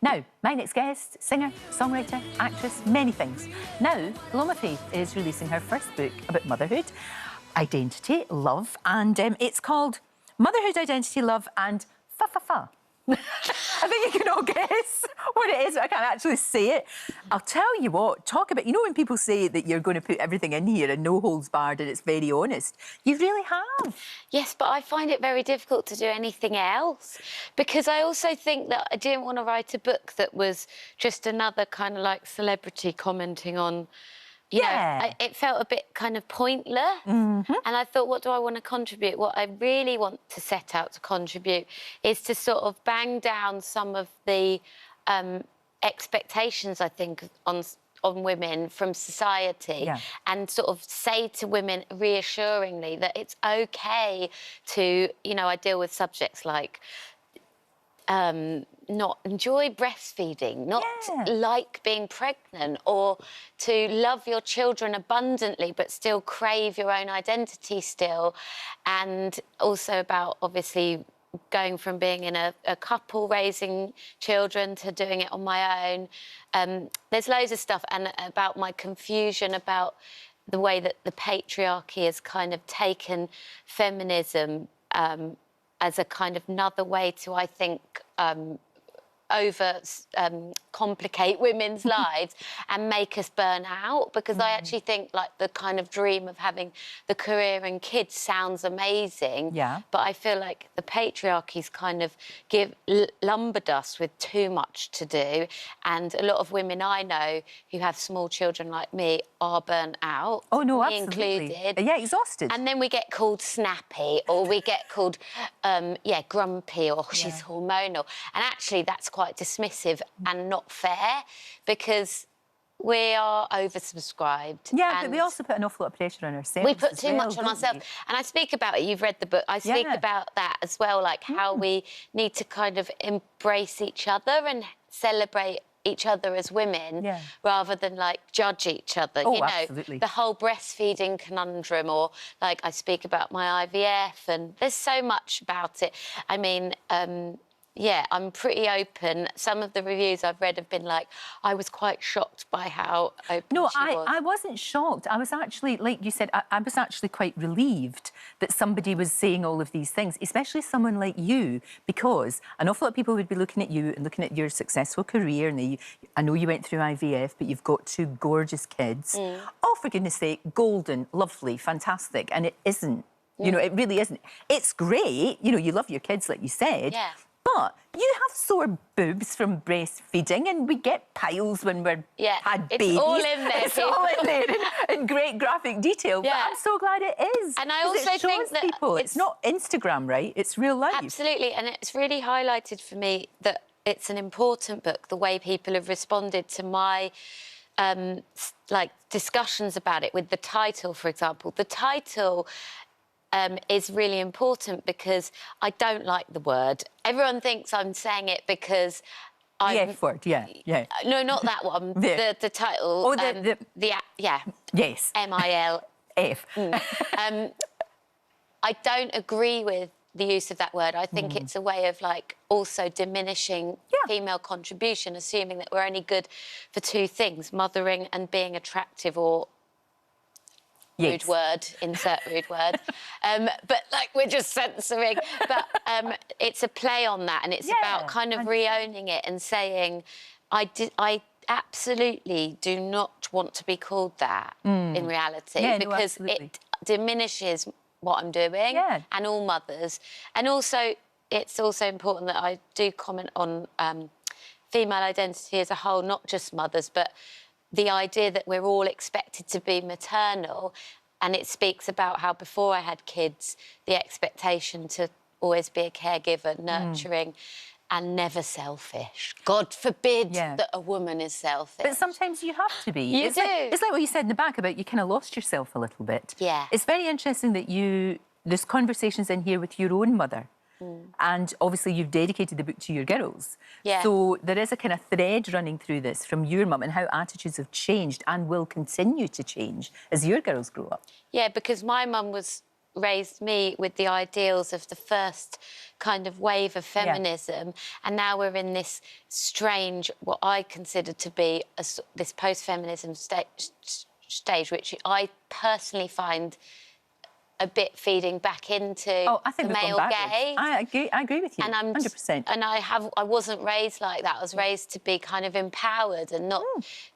Now, my next guest, singer, songwriter, actress, many things. Now, Paloma is releasing her first book about motherhood, identity, love, and it's called Motherhood, Identity, Love, and Fa-Fa-Fa. I think you can all guess what it is, but I can't actually say it. I'll tell you what, talk about... You know when people say that you're going to put everything in here and no holds barred and it's very honest? You really have. Yes, but I find it very difficult to do anything else because I also think that I didn't want to write a book that was just another kind of like celebrity commenting on... You know, it felt a bit kind of pointless. And I thought, what do I want to contribute? What I really want to set out to contribute is to sort of bang down some of the expectations, I think, on women from society and sort of say to women reassuringly that it's OK to, you know, I deal with subjects like... not enjoy breastfeeding, not like being pregnant, or to love your children abundantly but still crave your own identity still. And also about, obviously, going from being in a couple raising children to doing it on my own. There's loads of stuff, and about my confusion about the way that the patriarchy has kind of taken feminism as a kind of another way to, I think, complicate women's lives and make us burn out, because I actually think like the kind of dream of having the career and kids sounds amazing, but I feel like the patriarchy's kind of lumbered us with too much to do, and a lot of women I know who have small children like me are burnt out. Oh no, me absolutely. included. Yeah, exhausted. And then we get called snappy, or we get called grumpy, or she's hormonal, and actually that's quite dismissive and not fair, because we are oversubscribed. Yeah, but we also put an awful lot of pressure on ourselves. We put too much on ourselves. And I speak about it, you've read the book, I speak about that as well, like how we need to kind of embrace each other and celebrate each other as women rather than like judge each other. Oh, you know, absolutely. The whole breastfeeding conundrum, or like I speak about my IVF, and there's so much about it. I mean, yeah, I'm pretty open. Some of the reviews I've read have been like, I was quite shocked by how open she was. No, I wasn't shocked. I was actually, like you said, I was actually quite relieved that somebody was saying all of these things, especially someone like you, because an awful lot of people would be looking at you and looking at your successful career, and I know you went through IVF, but you've got two gorgeous kids. Oh, for goodness sake, golden, lovely, fantastic, and it isn't. You know, it really isn't. It's great, you know, you love your kids, like you said. But you have sore boobs from breastfeeding, and we get piles when we're had babies. It's all in there. It's all in there in great graphic detail. But I'm so glad it is. And I also think that people, it's not Instagram, right? It's real life. Absolutely, and it's really highlighted for me that it's an important book, the way people have responded to my like discussions about it with the title, for example. The title is really important because I don't like the word. Everyone thinks I'm saying it because I'm... The F word, yeah. No, not that one. The title. Oh, Yes. MILF. I don't agree with the use of that word. I think it's a way of, like, also diminishing female contribution, assuming that we're only good for two things, mothering and being attractive, or... rude word, insert rude word. But, like, we're just censoring. But it's a play on that, and it's about kind of re-owning it and saying, I absolutely do not want to be called that in reality, because it diminishes what I'm doing and all mothers. And also, it's also important that I do comment on female identity as a whole, not just mothers, but the idea that we're all expected to be maternal, and it speaks about how before I had kids, the expectation to always be a caregiver, nurturing, and never selfish. God forbid that a woman is selfish. But sometimes you have to be. You do. It's like what you said in the back about you kind of lost yourself a little bit. Yeah. It's very interesting that there's conversations in here with your own mother. And obviously you've dedicated the book to your girls. So there is a kind of thread running through this from your mum and how attitudes have changed and will continue to change as your girls grow up. Yeah, because my mum was raised me with the ideals of the first kind of wave of feminism, and now we're in this strange, what I consider to be this post-feminism stage, which I personally find a bit feeding back into the male gaze. I agree with you, and 100%. And I wasn't raised like that. I was raised to be kind of empowered and not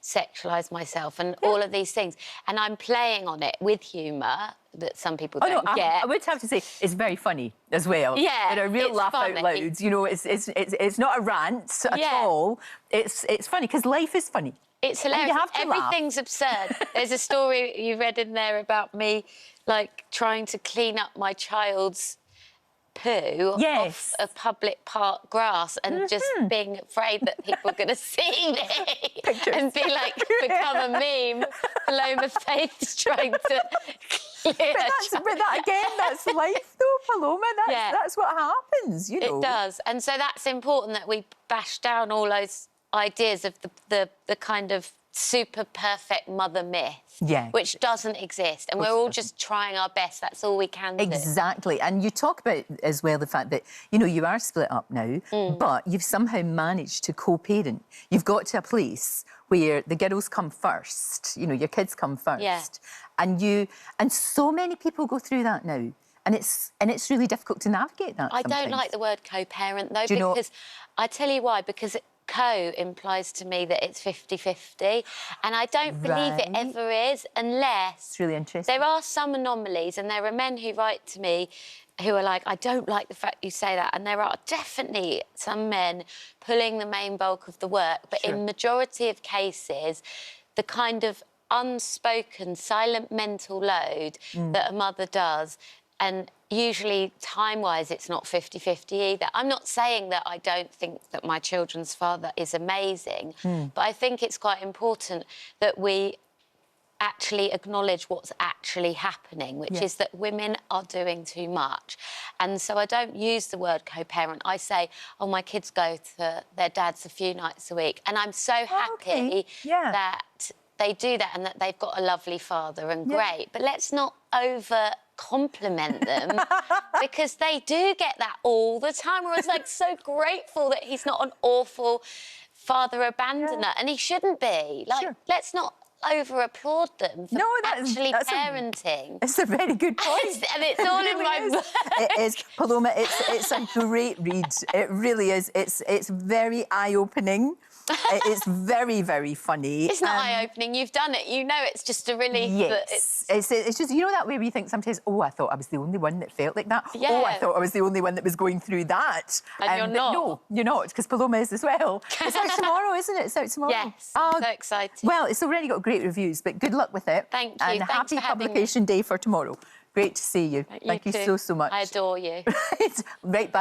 sexualise myself and all of these things. And I'm playing on it with humour that some people don't get. I would have to say it's very funny as well. Yeah, a real laugh funny. out loud. You know, it's not a rant at all. It's funny because life is funny. It's hilarious. Everything's absurd. There's a story you read in there about me, like, trying to clean up my child's poo off a public park grass and just being afraid that people are going to see me and be like, become a meme. Paloma Faith's trying to clear but that again, that's life though, Paloma. That's what happens, you know. It does. And so that's important that we bash down all those ideas of the kind of super perfect mother myth, which doesn't exist, and we're all just trying our best. That's all we can do. Exactly. And you talk about as well the fact that, you know, you are split up now, but you've somehow managed to co-parent. You've got to a place where the girls come first, you know, your kids come first, and so many people go through that now. And it's really difficult to navigate that. I don't like the word co-parent though, because I tell you why, because co implies to me that it's 50-50, and I don't believe it ever is, unless... It's really interesting. There are some anomalies, and there are men who write to me who are like, I don't like the fact you say that, and there are definitely some men pulling the main bulk of the work, but in majority of cases, the kind of unspoken, silent mental load that a mother does, and usually, time-wise, it's not 50-50 either. I'm not saying that I don't think that my children's father is amazing, but I think it's quite important that we actually acknowledge what's actually happening, which is that women are doing too much. And so I don't use the word co-parent. I say, oh, my kids go to their dad's a few nights a week. And I'm so happy that they do that and that they've got a lovely father and great. But let's not compliment them because they do get that all the time. We're like so grateful that he's not an awful father abandoner, and he shouldn't be. Like, let's not over-applaud them for actually parenting. It's a very good point. And it's all in my book. It is, Paloma. It's a great read. It really is. It's very eye-opening. It's very, very funny. It's not eye-opening. You've done it. You know it's just a relief. Yes. It's just, you know that way where you think sometimes, oh, I thought I was the only one that felt like that. Yeah. Oh, I thought I was the only one that was going through that. And you're not. No, you're not, because Paloma is as well. It's out tomorrow, isn't it? It's out tomorrow. Yes, I'm so excited. Well, it's already got great reviews, but good luck with it. Thank you. And happy publication day for tomorrow. Great to see you. Thank you so much. I adore you. Right back.